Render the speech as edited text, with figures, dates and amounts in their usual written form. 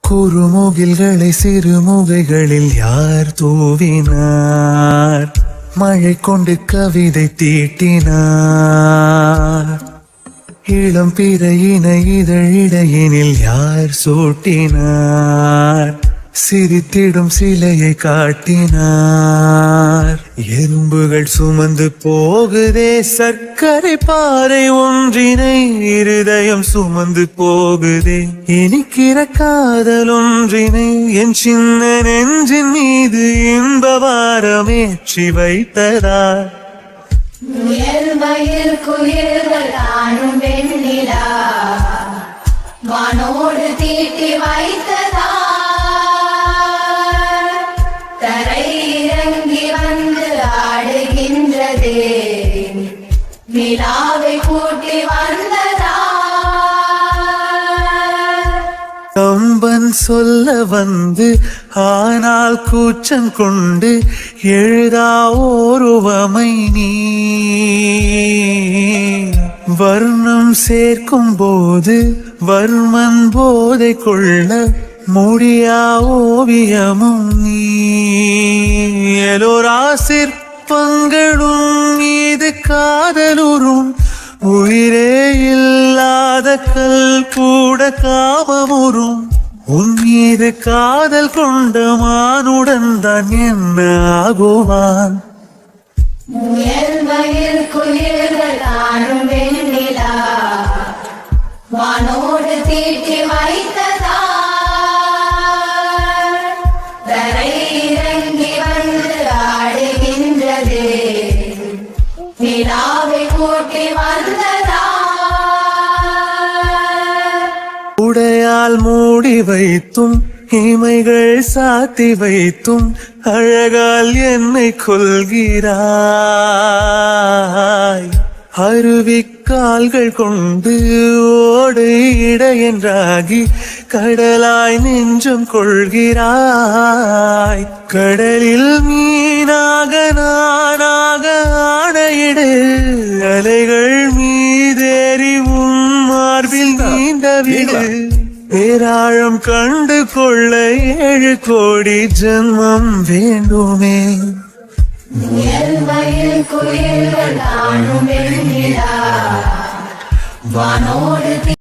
குறுமுகில்களை சிறுமுகைகளில் யார் தூவினார்? மழை கொண்டு கவிதை தீட்டினார். இளம் பிறையின இதழிடையினில் யார் சூட்டினார்? சிரித்திடும் சிலையை காட்டினார். எறும்புகள் சுமந்து போகுதே சர்க்கரை பாறை ஒன்றினை, இருதயம் சுமந்து போகுதே இனிக்கிற காதல் ஒன்றினை. என் சின்ன நெஞ்சின் மீது இன்ப வாரமேற்றி வைத்ததார். குயில்கள் தானும் வெண்ணிலா வானோடு தீட்டி வைத்ததா. தரை இறங்கி வந்து ஆடுகின்றதே நிலாவை கூட்டி வந்ததா. கம்பன் சொல்ல வந்து ஆனால் கூச்சம் கொண்டு எழுதா ஓருவமை நீ. வர்ணம் சேர்க்கும் போது வர்மன் போதை கொள்ள முடியா ஓவியமும் நீ. எலோரா சிற்பங்களும் மீது காதலுறும், உயிரே இல்லாத கல் கூட காமமுறும். உன் மீது காதல் கொண்ட மானுடன் தான் என்ன ஆகுவான்? குயில்கள் தானும் வெண்ணிலா வானோடு தீட்டி வைத்ததா. தரை இறங்கி வந்து ஆடுகின்றதே நிலாவை கூட்டி வந்ததா. உடையால் மூடி வைத்தும் இமைகள் சாத்தி வைத்தும் அழகால் என்னை கொள்கிறாய். அருவிக்கால்கள் கொண்டு ஓடு இடையென்றாகி கடலாய் நெஞ்சம் கொள்கிறாய். கடலில் மீனாக நானாக ஆணையிடு, அலைகள் மீதேறி உன் மார்பில் நீண்ட விடு. பேராழம் கண்டு கொள்ள 7 கோடி ஜென்மம் வேண்டுமே. குயில்கள் தானும் வெண்ணிலா வானோடு